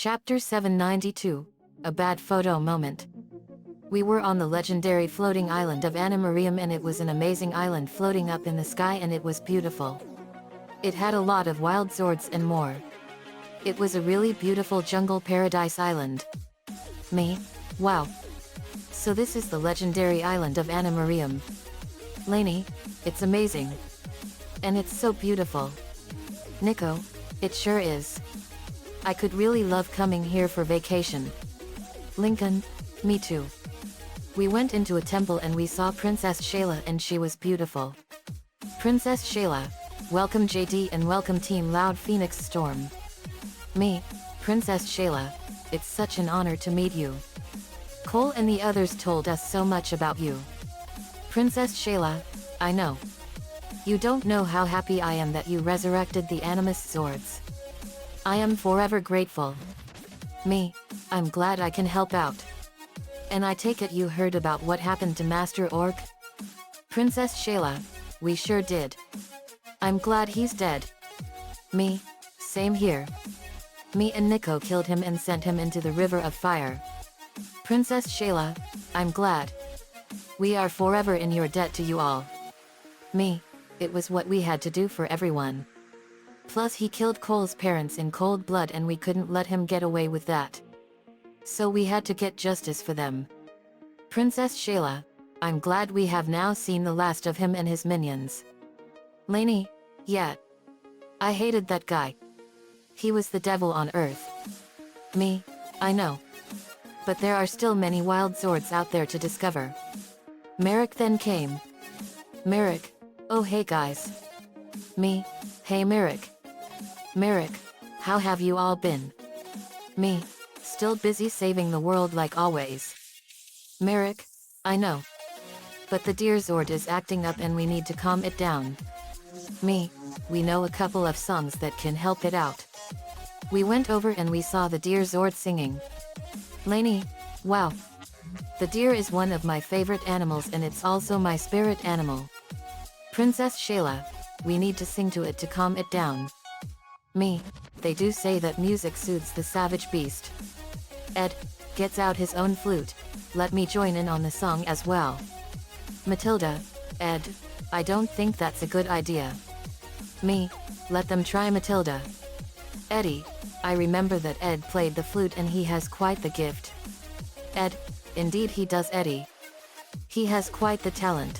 Chapter 792, A Bad Photo Moment. We were on the legendary floating island of NIVIRO, and it was an amazing island floating up in the sky, and it was beautiful. It had a lot of wild swords and more. It was a really beautiful jungle paradise island. Me? Wow. So this is the legendary island of NIVIRO. Lainey, it's amazing. And it's so beautiful. Nico, it sure is. I could really love coming here for vacation. Lincoln, me too. We went into a temple and we saw Princess Shayla, and she was beautiful. Princess Shayla, welcome JD and welcome Team Loud Phoenix Storm. Me, Princess Shayla, it's such an honor to meet you. Cole and the others told us so much about you. Princess Shayla, I know. You don't know how happy I am that you resurrected the Animus swords. I am forever grateful. Me, I'm glad I can help out. And I take it you heard about what happened to Master Orc? Princess Shayla, we sure did. I'm glad he's dead. Me, same here. Me and Nico killed him and sent him into the river of fire. Princess Shayla, I'm glad. We are forever in your debt to you all. Me, it was what we had to do for everyone. Plus he killed Cole's parents in cold blood, and we couldn't let him get away with that. So we had to get justice for them. Princess Shayla, I'm glad we have now seen the last of him and his minions. Lainey, yeah. I hated that guy. He was the devil on Earth. Me, I know. But there are still many wild swords out there to discover. Merrick then came. Merrick, oh hey guys. Me, hey Merrick. Merrick, how have you all been? Me, still busy saving the world like always. Merrick, I know. But the Deer Zord is acting up and we need to calm it down. Me, we know a couple of songs that can help it out. We went over and we saw the Deer Zord singing. Lainey, wow. The deer is one of my favorite animals, and it's also my spirit animal. Princess Shayla, we need to sing to it to calm it down. Me, they do say that music soothes the savage beast. Ed gets out his own flute. Let me join in on the song as well. Matilda, Ed, I don't think that's a good idea. Me, let them try Matilda. Eddie, I remember that Ed played the flute and he has quite the gift. Ed, indeed he does Eddie. He has quite the talent.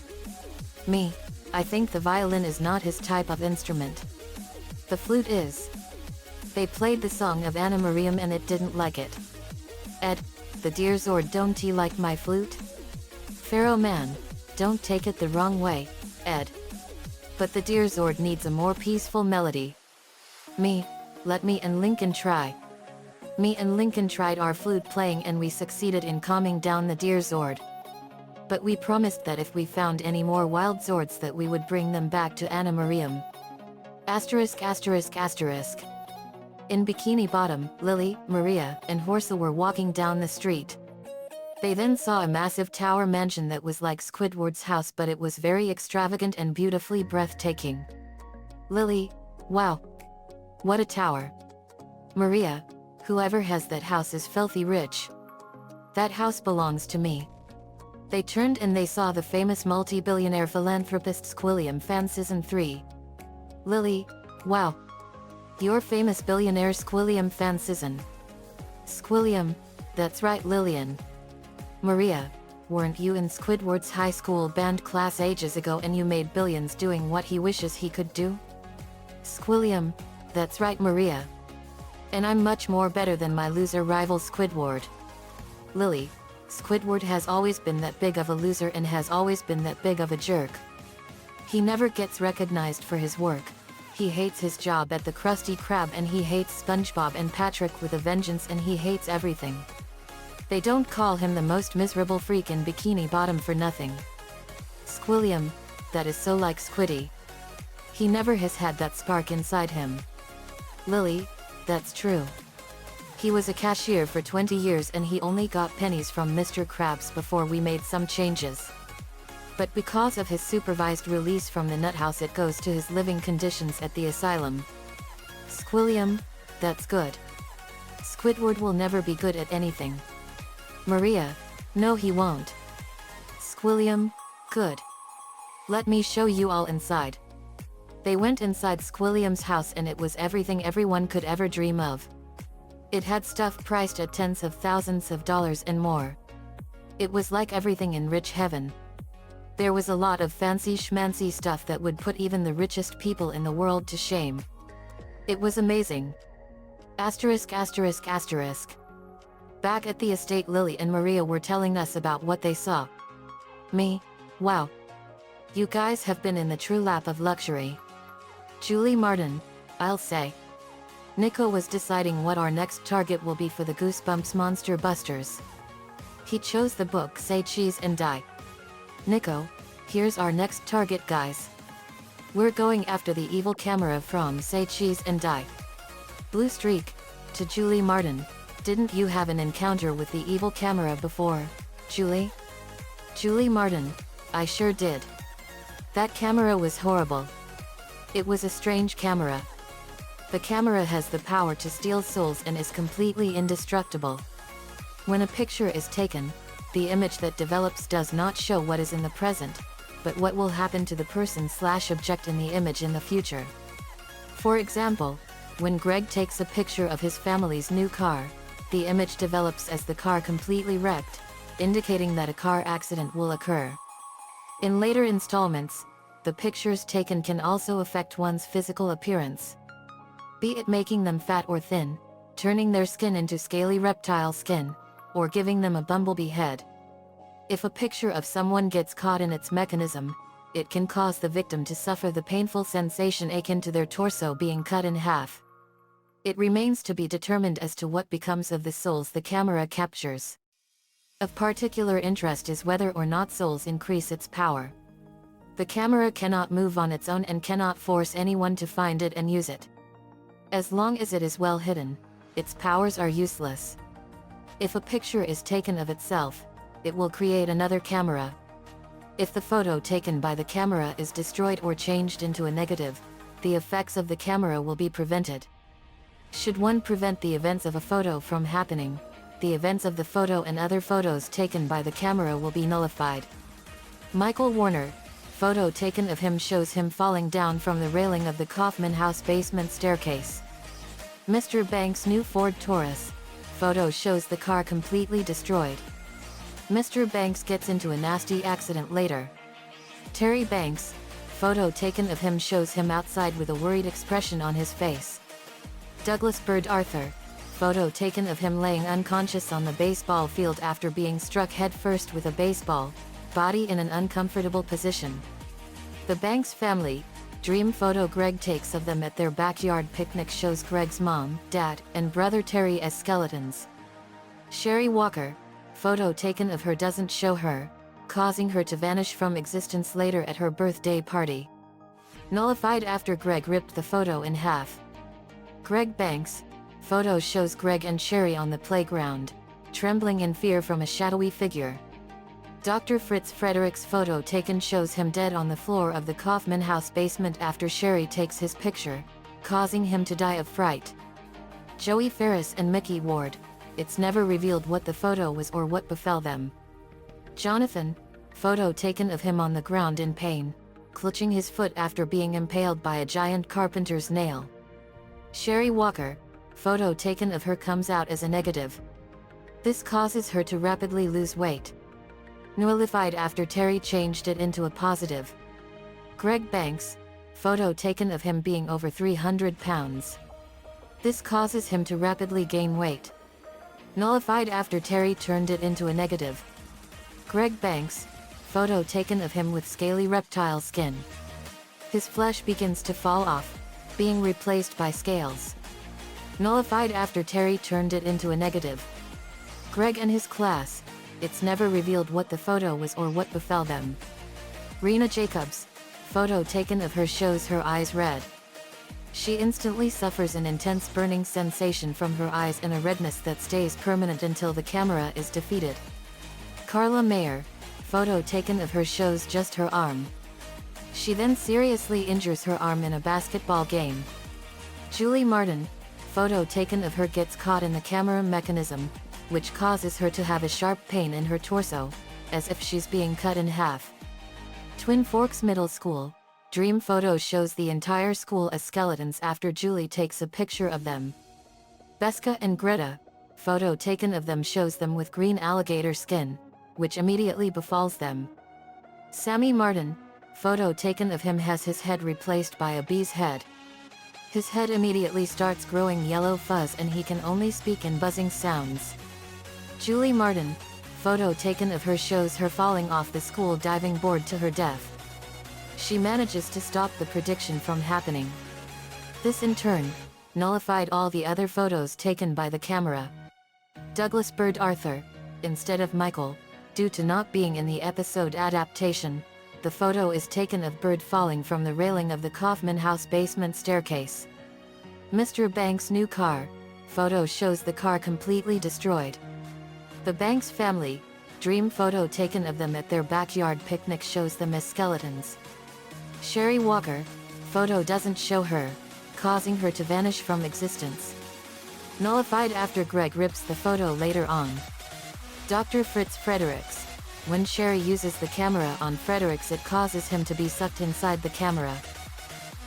Me, I think the violin is not his type of instrument. The flute is. They played the song of NIVIRO and it didn't like it. Ed, the Deer Zord don't like my flute? Pharaoh man, don't take it the wrong way, Ed. But the Deer Zord needs a more peaceful melody. Me, let me and Lincoln try. Me and Lincoln tried our flute playing and we succeeded in calming down the Deer Zord. But we promised that if we found any more wild swords that we would bring them back to NIVIRO. Asterisk asterisk asterisk. In Bikini Bottom, Lily, Maria, and Horsa were walking down the street. They then saw a massive tower mansion that was like Squidward's house, but it was very extravagant and beautifully breathtaking. Lily, wow. What a tower. Maria, whoever has that house is filthy rich. That house belongs to me. They turned and they saw the famous multi-billionaire philanthropist Squilliam fan Season 3. Lily, wow. Your famous billionaire Squilliam fan Season. Squilliam, that's right Lillian. Maria, weren't you in Squidward's high school band class ages ago and you made billions doing what he wishes he could do? Squilliam, that's right Maria. And I'm much more better than my loser rival Squidward. Lily, Squidward has always been that big of a loser and has always been that big of a jerk. He never gets recognized for his work. He hates his job at the Krusty Krab, and he hates SpongeBob and Patrick with a vengeance, and he hates everything. They don't call him the most miserable freak in Bikini Bottom for nothing. Squilliam, that is so like Squiddy. He never has had that spark inside him. Lily, that's true. He was a cashier for 20 years and he only got pennies from Mr. Krabs before we made some changes. But because of his supervised release from the nut house, it goes to his living conditions at the asylum. Squilliam, that's good. Squidward will never be good at anything. Maria, no he won't. Squilliam, good. Let me show you all inside. They went inside Squilliam's house and it was everything everyone could ever dream of. It had stuff priced at tens of thousands of dollars and more. It was like everything in rich heaven. There was a lot of fancy schmancy stuff that would put even the richest people in the world to shame. It was amazing. Asterisk asterisk asterisk. Back at the estate, Lily and Maria were telling us about what they saw. Me? Wow. You guys have been in the true lap of luxury. Julie Martin, I'll say. Nico was deciding what our next target will be for the Goosebumps Monster Busters. He chose the book Say Cheese and Die. Nico, here's our next target, guys. We're going after the evil camera from Say Cheese and Die. Blue streak. To Julie Martin, didn't you have an encounter with the evil camera before, Julie? Julie Martin, I sure did. That camera was horrible. It was a strange camera. The camera has the power to steal souls and is completely indestructible. When a picture is taken, the image that develops does not show what is in the present, but what will happen to the person/object in the image in the future. For example, when Greg takes a picture of his family's new car, the image develops as the car completely wrecked, indicating that a car accident will occur. In later installments, the pictures taken can also affect one's physical appearance. Be it making them fat or thin, turning their skin into scaly reptile skin, or giving them a bumblebee head. If a picture of someone gets caught in its mechanism, it can cause the victim to suffer the painful sensation akin to their torso being cut in half. It remains to be determined as to what becomes of the souls the camera captures. Of particular interest is whether or not souls increase its power. The camera cannot move on its own and cannot force anyone to find it and use it. As long as it is well hidden, its powers are useless. If a picture is taken of itself, it will create another camera. If the photo taken by the camera is destroyed or changed into a negative, the effects of the camera will be prevented. Should one prevent the events of a photo from happening, the events of the photo and other photos taken by the camera will be nullified. Michael Warner, photo taken of him shows him falling down from the railing of the Kaufman House basement staircase. Mr. Banks' new Ford Taurus, photo shows the car completely destroyed. Mr. Banks gets into a nasty accident later. Terry Banks, photo taken of him shows him outside with a worried expression on his face. Douglas Bird Arthur, photo taken of him laying unconscious on the baseball field after being struck headfirst with a baseball, body in an uncomfortable position. The Banks family, dream photo Greg takes of them at their backyard picnic shows Greg's mom, dad, and brother Terry as skeletons. Sherry Walker, photo taken of her doesn't show her, causing her to vanish from existence later at her birthday party. Nullified after Greg ripped the photo in half. Greg Banks, photo shows Greg and Sherry on the playground, trembling in fear from a shadowy figure. Dr. Fritz Frederick's photo taken shows him dead on the floor of the Kaufman House basement after Sherry takes his picture, causing him to die of fright. Joey Ferris and Mickey Ward, it's never revealed what the photo was or what befell them. Jonathan, photo taken of him on the ground in pain, clutching his foot after being impaled by a giant carpenter's nail. Sherry Walker, photo taken of her comes out as a negative. This causes her to rapidly lose weight. Nullified after Terry changed it into a positive. Greg Banks, photo taken of him being over 300 pounds. This causes him to rapidly gain weight. Nullified after Terry turned it into a negative. Greg Banks, photo taken of him with scaly reptile skin. His flesh begins to fall off, being replaced by scales. Nullified after Terry turned it into a negative. Greg and his class, it's never revealed what the photo was or what befell them. Rena Jacobs, photo taken of her shows her eyes red. She instantly suffers an intense burning sensation from her eyes and a redness that stays permanent until the camera is defeated. Carla Mayer, photo taken of her shows just her arm. She then seriously injures her arm in a basketball game. Julie Martin, photo taken of her gets caught in the camera mechanism, which causes her to have a sharp pain in her torso, as if she's being cut in half. Twin Forks Middle School, dream photo shows the entire school as skeletons after Julie takes a picture of them. Beska and Greta, photo taken of them shows them with green alligator skin, which immediately befalls them. Sammy Martin, photo taken of him has his head replaced by a bee's head. His head immediately starts growing yellow fuzz and he can only speak in buzzing sounds. Julie Martin, photo taken of her shows her falling off the school diving board to her death. She manages to stop the prediction from happening. This in turn nullified all the other photos taken by the camera. Douglas Bird Arthur, instead of Michael, due to not being in the episode adaptation, the photo is taken of Bird falling from the railing of the Kaufman House basement staircase. Mr. Banks' new car, photo shows the car completely destroyed. The Banks family, dream photo taken of them at their backyard picnic shows them as skeletons. Sherry Walker, photo doesn't show her, causing her to vanish from existence. Nullified after Greg rips the photo later on. Dr. Fritz Fredericks, when Sherry uses the camera on Fredericks it causes him to be sucked inside the camera.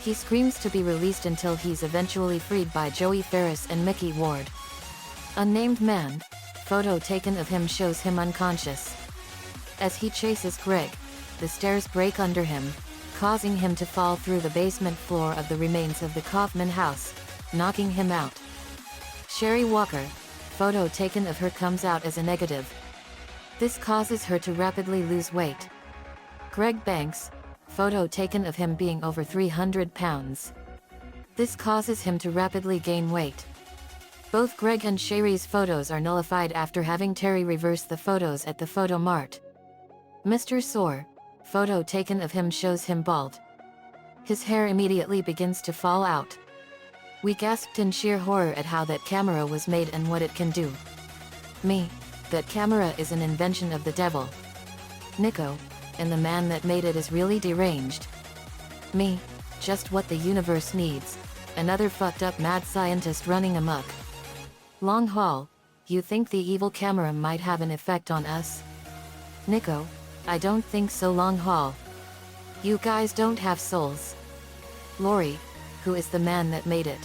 He screams to be released until he's eventually freed by Joey Ferris and Mickey Ward. Unnamed man, photo taken of him shows him unconscious. As he chases Greg, the stairs break under him, causing him to fall through the basement floor of the remains of the Kaufman house, knocking him out. Sherry Walker, photo taken of her comes out as a negative. This causes her to rapidly lose weight. Greg Banks, photo taken of him being over 300 pounds. This causes him to rapidly gain weight. Both Greg and Sherry's photos are nullified after having Terry reverse the photos at the photo mart. Mr. Soar, photo taken of him shows him bald. His hair immediately begins to fall out. We gasped in sheer horror at how that camera was made and what it can do. Me, that camera is an invention of the devil. Nico, and the man that made it is really deranged. Me, just what the universe needs, another fucked up mad scientist running amok. Long haul, you think the evil camera might have an effect on us? Nico, I don't think so. Long haul. You guys don't have souls. Lori, who is the man that made it?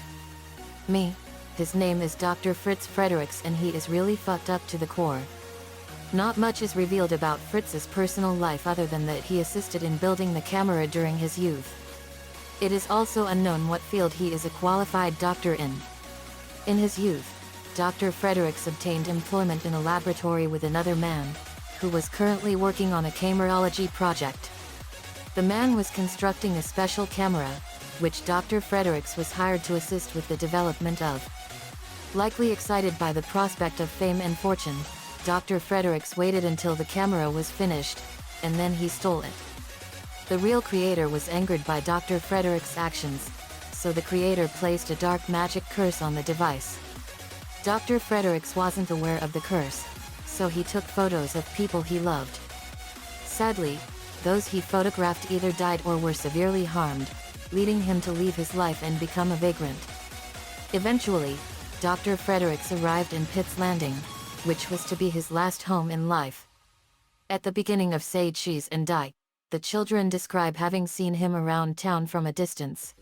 Me, his name is Dr. Fritz Fredericks and he is really fucked up to the core. Not much is revealed about Fritz's personal life other than that he assisted in building the camera during his youth. It is also unknown what field he is a qualified doctor in. In his youth, Dr. Fredericks obtained employment in a laboratory with another man, who was currently working on a camerology project. The man was constructing a special camera, which Dr. Fredericks was hired to assist with the development of. Likely excited by the prospect of fame and fortune, Dr. Fredericks waited until the camera was finished, and then he stole it. The real creator was angered by Dr. Fredericks' actions, so the creator placed a dark magic curse on the device. Dr. Fredericks wasn't aware of the curse, so he took photos of people he loved. Sadly, those he photographed either died or were severely harmed, leading him to leave his life and become a vagrant. Eventually, Dr. Fredericks arrived in Pitt's Landing, which was to be his last home in life. At the beginning of Say Cheese and Die, the children describe having seen him around town from a distance.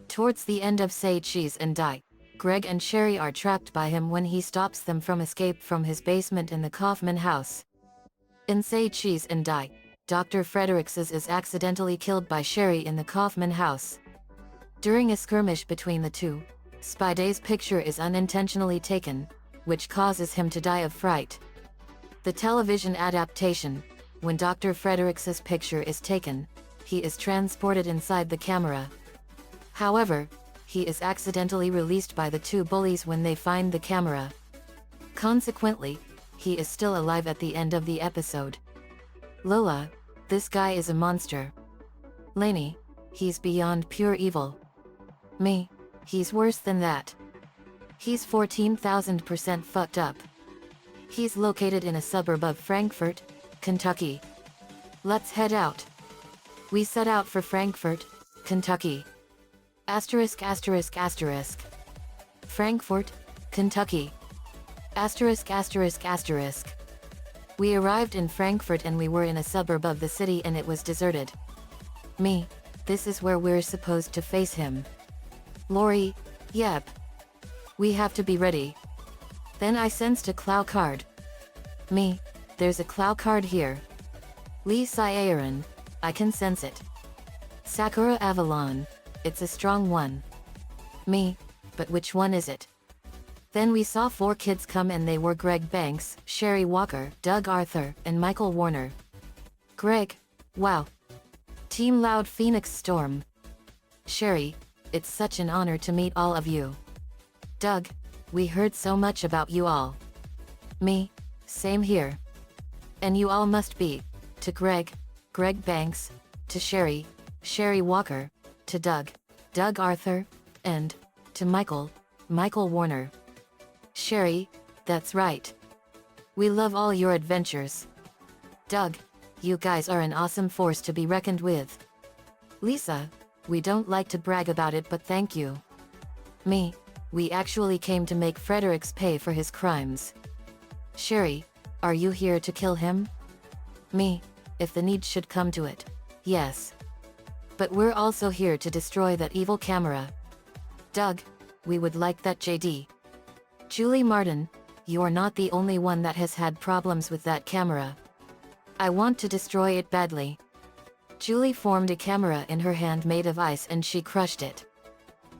Towards the end of Say Cheese and Die, Greg and Sherry are trapped by him when he stops them from escape from his basement in the Kaufman house. In Say Cheese and Die, Dr. Fredericks is accidentally killed by Sherry in the Kaufman house. During a skirmish between the two, Spidey's picture is unintentionally taken, which causes him to die of fright. The television adaptation, when Dr. Fredericks' picture is taken, he is transported inside the camera. However, he is accidentally released by the two bullies when they find the camera. Consequently, he is still alive at the end of the episode. Lola, this guy is a monster. Lainey, he's beyond pure evil. Me, he's worse than that. He's 14,000% fucked up. He's located in a suburb of Frankfort, Kentucky. Let's head out. We set out for Frankfort, Kentucky. ******. Frankfort, Kentucky. Asterisk asterisk asterisk. We arrived in Frankfurt and we were in a suburb of the city and it was deserted. Me, this is where we're supposed to face him. Lori, yep. We have to be ready. Then I sensed a claw card. Me, there's a claw card here. Lee Syaran, I can sense it. Sakura Avalon, it's a strong one. Me, but which one is it? Then we saw 4 kids come and they were Greg Banks, Sherry Walker, Doug Arthur, and Michael Warner. Greg, wow. Team Loud Phoenix Storm. Sherry, it's such an honor to meet all of you. Doug, we heard so much about you all. Me, same here. And you all must be, to Greg, Greg Banks, to Sherry, Sherry Walker, to Doug, Doug Arthur, and, to Michael, Michael Warner. Sherry, that's right. We love all your adventures. Doug, you guys are an awesome force to be reckoned with. Lisa, we don't like to brag about it but thank you. Me, we actually came to make Fredericks pay for his crimes. Sherry, are you here to kill him? Me, if the need should come to it, yes. But we're also here to destroy that evil camera. Doug, we would like that JD. Julie Martin, you're not the only one that has had problems with that camera. I want to destroy it badly. Julie formed a camera in her hand made of ice and she crushed it.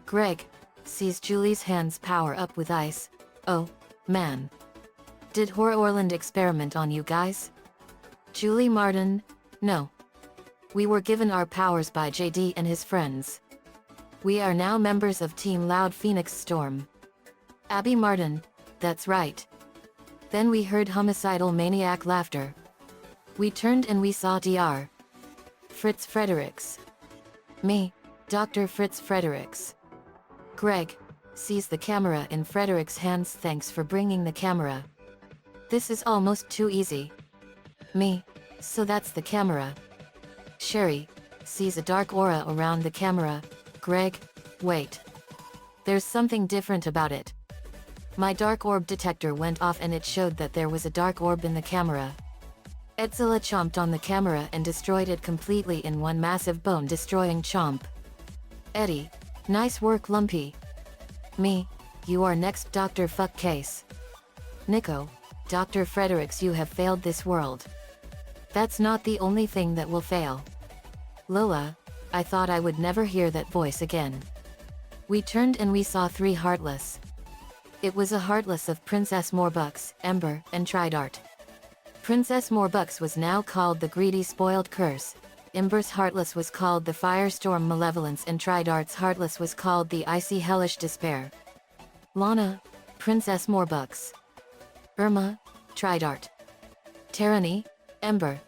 Greg sees Julie's hands power up with ice. Oh, man. Did Horrorland experiment on you guys? Julie Martin, no. We were given our powers by JD and his friends. We are now members of Team Loud Phoenix Storm. Abby Martin, that's right. Then we heard homicidal maniac laughter. We turned and we saw Dr. Fritz Fredericks. Me, Dr. Fritz Fredericks. Greg sees the camera in Fredericks' hands. Thanks for bringing the camera. This is almost too easy. Me, so that's the camera. Sherry sees a dark aura around the camera. Greg, wait. There's something different about it. My dark orb detector went off and it showed that there was a dark orb in the camera. Edzilla chomped on the camera and destroyed it completely in one massive bone-destroying chomp. Eddie, nice work Lumpy. Me, you are next Dr. Fuckcase. Nico, Dr. Fredericks, you have failed this world. That's not the only thing that will fail. Lola, I thought I would never hear that voice again. We turned and we saw 3 Heartless. It was a Heartless of Princess Morbucks, Ember, and Tridart. Princess Morbucks was now called the Greedy Spoiled Curse, Ember's Heartless was called the Firestorm Malevolence and Tridart's Heartless was called the Icy Hellish Despair. Lana, Princess Morbucks. Irma, Tridart. Tyranny, Ember.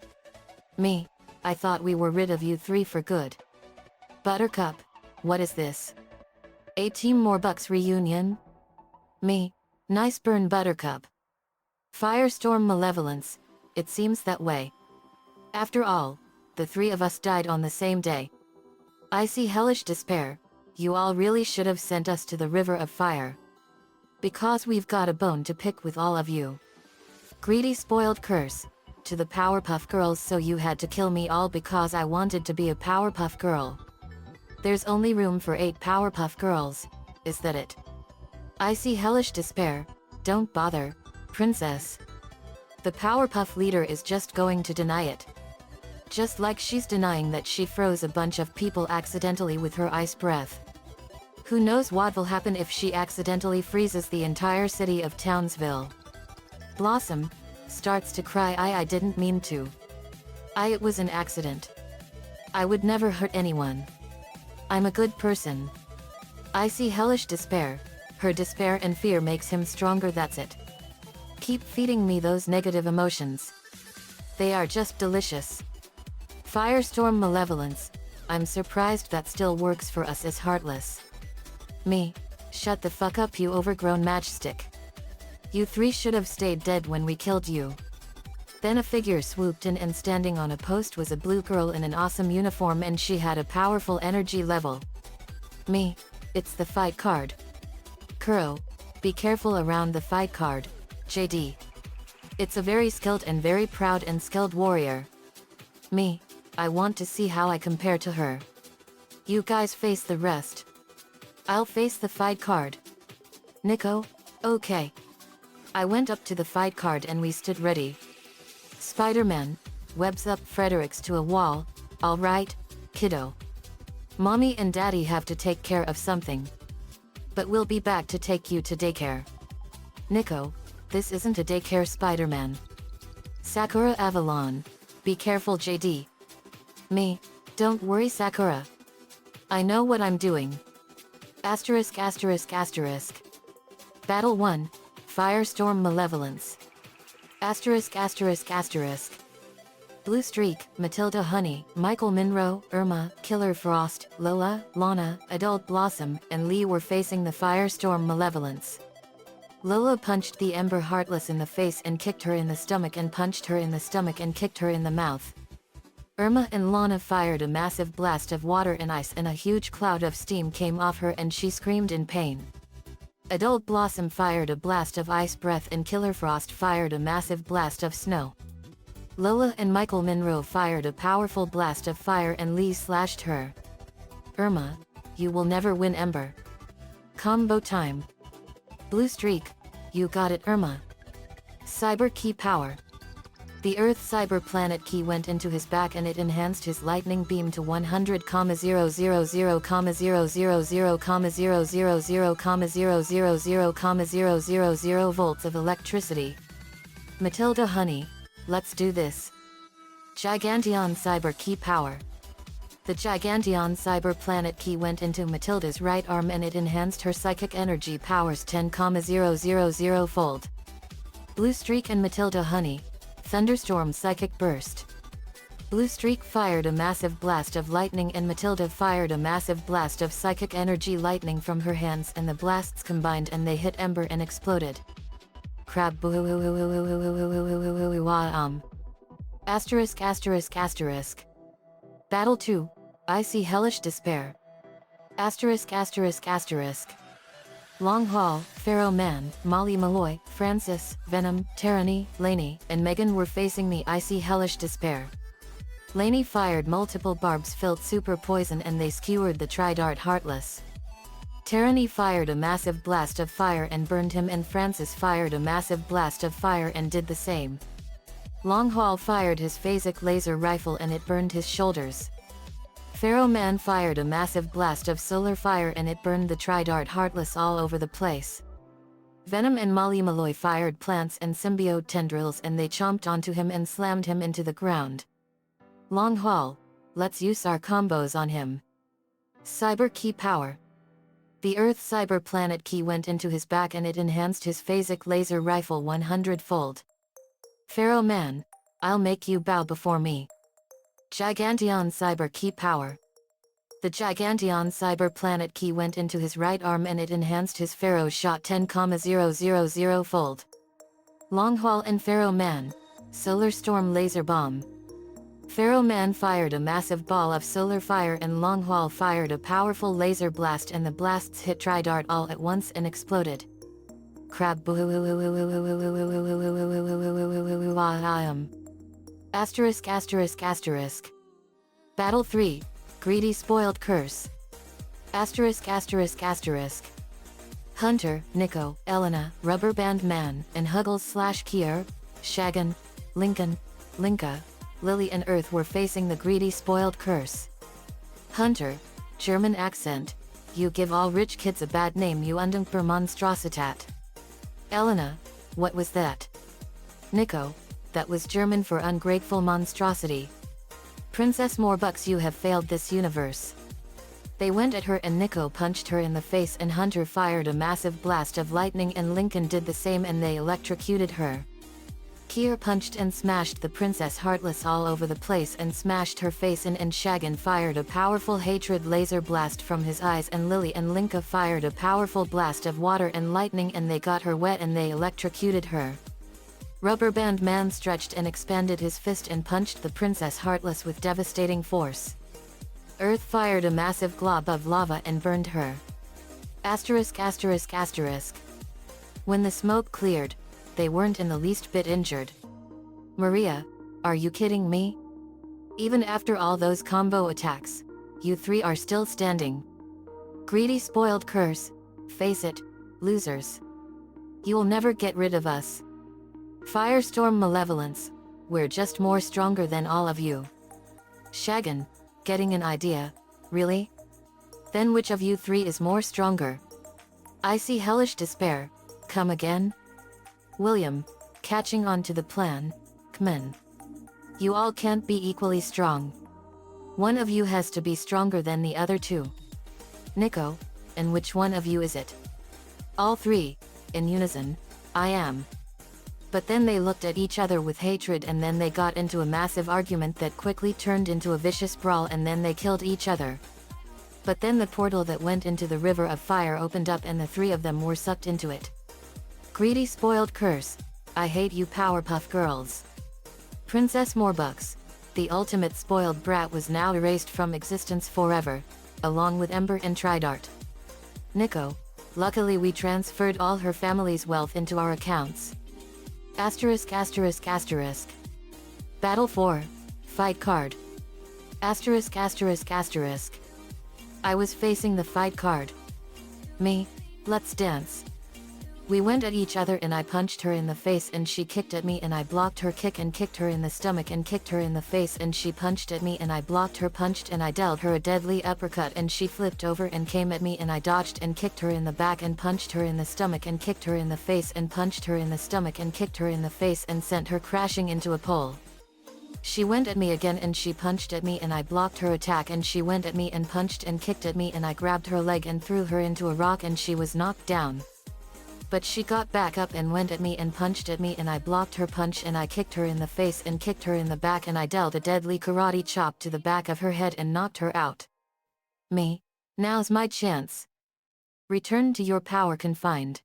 Me, I thought we were rid of you 3 for good. Buttercup, what is this? A Team Morbucks reunion? Me, nice burn Buttercup. Firestorm Malevolence, it seems that way. After all, the 3 of us died on the same day. Icy Hellish Despair, you all really should have sent us to the River of Fire. Because we've got a bone to pick with all of you. Greedy Spoiled Curse, to the Powerpuff Girls, so you had to kill me all because I wanted to be a Powerpuff Girl. There's only room for 8 Powerpuff Girls, is that it? Icy Hellish Despair, don't bother, Princess. The Powerpuff leader is just going to deny it. Just like she's denying that she froze a bunch of people accidentally with her ice breath. Who knows what will happen if she accidentally freezes the entire city of Townsville. Blossom starts to cry. I didn't mean to. It was an accident. I would never hurt anyone. I'm a good person. Icy Hellish Despair, her despair and fear makes him stronger, that's it. Keep feeding me those negative emotions. They are just delicious. Firestorm Malevolence, I'm surprised that still works for us as Heartless. Me, shut the fuck up you overgrown matchstick. You 3 should have stayed dead when we killed you. Then a figure swooped in and standing on a post was a blue girl in an awesome uniform and she had a powerful energy level. Me, it's the fight card. Sakura, be careful around the fight card, JD. It's a very skilled and very proud and skilled warrior. Me, I want to see how I compare to her. You guys face the rest. I'll face the fight card. Nico, okay. I went up to the fight card and we stood ready. Spider-Man webs up Fredericks to a wall. All right, kiddo. Mommy and Daddy have to take care of something. But we'll be back to take you to daycare. Nico, this isn't a daycare, Spider-Man. Sakura Avalon, be careful, JD. Me, don't worry, Sakura. I know what I'm doing. Asterisk asterisk asterisk. Battle 1, Firestorm Malevolence. Asterisk asterisk asterisk. Blue Streak, Matilda Honey, Michael Monroe, Irma, Killer Frost, Lola, Lana, Adult Blossom, and Lee were facing the Firestorm Malevolence. Lola punched the Ember Heartless in the face and kicked her in the stomach and punched her in the stomach and kicked her in the mouth. Irma and Lana fired a massive blast of water and ice and a huge cloud of steam came off her and she screamed in pain. Adult Blossom fired a blast of ice breath and Killer Frost fired a massive blast of snow. Lola and Michael Monroe fired a powerful blast of fire and Lee slashed her. Irma, you will never win, Ember. Combo time. Blue Streak, you got it, Irma. Cyber Key Power. The Earth Cyber Planet Key went into his back and it enhanced his lightning beam to 100,000,000,000,000,000,000,000 volts of electricity. Matilda Honey, let's do this. Giganteon Cyber Key Power. The Giganteon Cyber Planet Key went into Matilda's right arm and it enhanced her psychic energy powers 10,000-fold. Blue Streak and Matilda Honey, Thunderstorm Psychic Burst. Blue Streak fired a massive blast of lightning and Matilda fired a massive blast of psychic energy lightning from her hands and the blasts combined and they hit Ember and exploded. Crab asterisk asterisk asterisk. Battle 2, I See Hellish Despair. Asterisk asterisk asterisk. Long Haul, Pharaoh Man, Molly Malloy, Francis, Venom, Tyranny, Lainey, and Megan were facing the I See Hellish Despair. Lainey fired multiple barbs-filled super poison and they skewered the Tridart Heartless. Tyranny fired a massive blast of fire and burned him and Francis fired a massive blast of fire and did the same. Long Haul fired his phasic laser rifle and it burned his shoulders. Pharaoh Man fired a massive blast of solar fire and it burned the Tridart Heartless all over the place. Venom and Molly Malloy fired plants and symbiote tendrils and they chomped onto him and slammed him into the ground. Long Haul, let's use our combos on him. Cyber Key Power. The Earth Cyber Planet Key went into his back and it enhanced his phasic laser rifle 100-fold. Pharaoh Man, I'll make you bow before me. Giganteon Cyber Key Power. The Giganteon Cyber Planet Key went into his right arm and it enhanced his Pharaoh shot 10,000-fold. Long Haul and Pharaoh Man, Solar Storm Laser Bomb. Pharaoh Man fired a massive ball of solar fire and Long Haul fired a powerful laser blast and the blasts hit Tridart all at once and exploded. Crab asterisk asterisk asterisk. Battle 3, Greedy Spoiled Curse. Asterisk asterisk asterisk. Hunter, Nico, Elena, Rubber Band Man, and Huggles/Kier, Shagan, Lincoln, Linka, Lily and Earth were facing the Greedy Spoiled Curse. Hunter, German accent, you give all rich kids a bad name, you undankbar Monstrositat. Elena, what was that? Nico, that was German for ungrateful monstrosity. Princess Morbucks, you have failed this universe. They went at her and Nico punched her in the face and Hunter fired a massive blast of lightning and Lincoln did the same and they electrocuted her. Kier punched and smashed the Princess Heartless all over the place and smashed her face in and Shagan fired a powerful hatred laser blast from his eyes and Lily and Linka fired a powerful blast of water and lightning and they got her wet and they electrocuted her. Rubber Band Man stretched and expanded his fist and punched the Princess Heartless with devastating force. Earth fired a massive glob of lava and burned her. Asterisk asterisk asterisk. When the smoke cleared, they weren't in the least bit injured. Maria, are you kidding me? Even after all those combo attacks, you three are still standing. Greedy spoiled curse, face it, losers. You'll never get rid of us. Firestorm malevolence, we're just more stronger than all of you. Shagan, getting an idea, really? Then which of you three is more stronger? I see hellish despair, come again? William, catching on to the plan, Kmen. You all can't be equally strong. One of you has to be stronger than the other two. Nico, and which one of you is it? All three, in unison, I am. But then they looked at each other with hatred and then they got into a massive argument that quickly turned into a vicious brawl and then they killed each other. But then the portal that went into the river of fire opened up and the three of them were sucked into it. Greedy spoiled curse, I hate you Powerpuff Girls. Princess Morbucks, the ultimate spoiled brat, was now erased from existence forever, along with Ember and Tridart. Nico, luckily we transferred all her family's wealth into our accounts. Asterisk asterisk asterisk. Battle 4, fight card. Asterisk asterisk asterisk. I was facing the fight card. Me, let's dance. We went at each other and I punched her in the face and she kicked at me and I blocked her kick and kicked her in the stomach and kicked her in the face and she punched at me and I blocked her punched and I dealt her a deadly uppercut and she flipped over and came at me and I dodged and kicked her in the back and punched her in the stomach and kicked her in the face and punched her in the stomach and kicked her in the face and sent her crashing into a pole. She went at me again and she punched at me and I blocked her attack and she went at me and punched and kicked at me and I grabbed her leg and threw her into a rock and she was knocked down. But she got back up and went at me and punched at me and I blocked her punch and I kicked her in the face and kicked her in the back and I dealt a deadly karate chop to the back of her head and knocked her out. Me, now's my chance. Return to your power confined.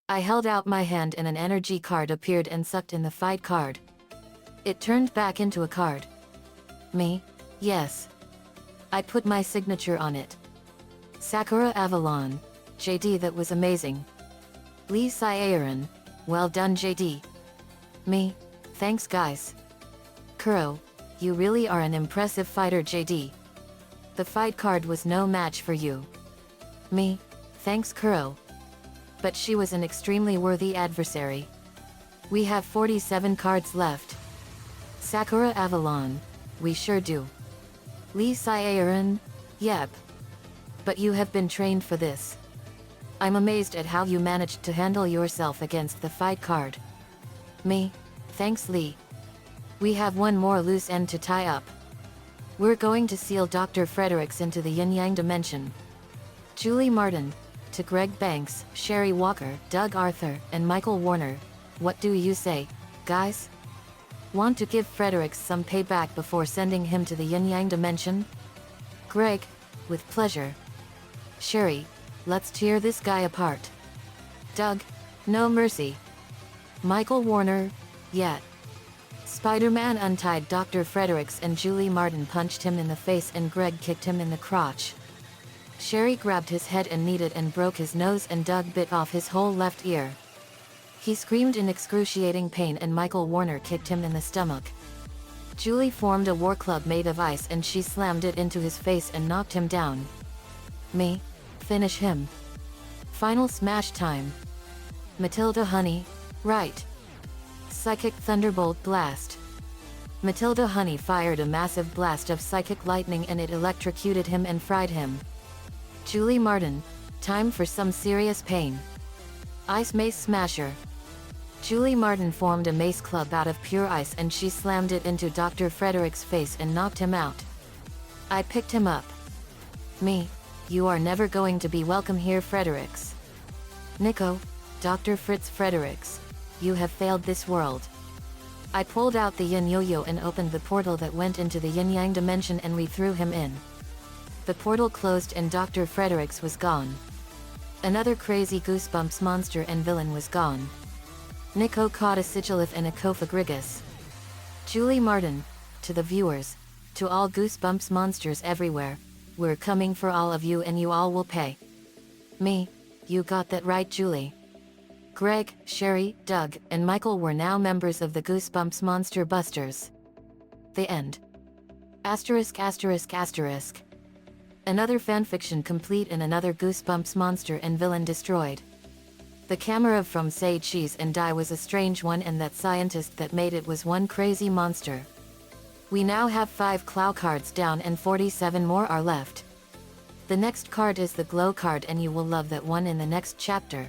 I held out my hand and an energy card appeared and sucked in the fight card. It turned back into a card. Me, yes. I put my signature on it. Sakura Avalon, JD, that was amazing. Lee Syaran, well done JD. Me, thanks guys. Kuro, you really are an impressive fighter JD. The fight card was no match for you. Me, thanks Kuro. But she was an extremely worthy adversary. We have 47 cards left. Sakura Avalon, we sure do. Lee Syaran, yep. But you have been trained for this. I'm amazed at how you managed to handle yourself against the fight card. Me, thanks Lee. We have one more loose end to tie up. We're going to seal Dr. Fredericks into the yin-yang dimension. Julie Martin, to Greg Banks, Sherry Walker, Doug Arthur, and Michael Warner, what do you say, guys? Want to give Fredericks some payback before sending him to the yin-yang dimension? Greg, with pleasure. Sherry, let's tear this guy apart. Doug, no mercy. Michael Warner, yet. Spider-Man untied Dr. Fredericks and Julie Martin punched him in the face and Greg kicked him in the crotch. Sherry grabbed his head and kneaded and broke his nose and Doug bit off his whole left ear. He screamed in excruciating pain and Michael Warner kicked him in the stomach. Julie formed a war club made of ice and she slammed it into his face and knocked him down. Me, finish him. Final smash time. Matilda Honey, right. Psychic Thunderbolt Blast. Matilda Honey fired a massive blast of psychic lightning and it electrocuted him and fried him. Julie Martin, time for some serious pain. Ice Mace Smasher. Julie Martin formed a mace club out of pure ice and she slammed it into Dr. Fredericks' face and knocked him out. I picked him up. Me, you are never going to be welcome here Fredericks. Nico, Dr. Fritz Fredericks, you have failed this world. I pulled out the yin yo-yo and opened the portal that went into the yin-yang dimension and we threw him in. The portal closed and Dr. Fredericks was gone. Another crazy Goosebumps monster and villain was gone. Nico caught a Sigilith and a Kofa-Grigus. Julie Martin, to the viewers, to all Goosebumps monsters everywhere, we're coming for all of you and you all will pay. Me, you got that right, Julie. Greg, Sherry, Doug, and Michael were now members of the Goosebumps Monster Busters. The end. Asterisk asterisk asterisk. Another fanfiction complete and another Goosebumps monster and villain destroyed. The camera from Say Cheese and Die was a strange one, and that scientist that made it was one crazy monster. We now have 5 claw cards down and 47 more are left. The next card is the glow card, and you will love that one in the next chapter.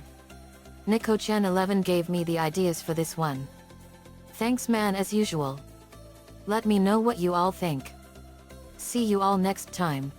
Nico-chan11 gave me the ideas for this one. Thanks man, as usual. Let me know what you all think. See you all next time.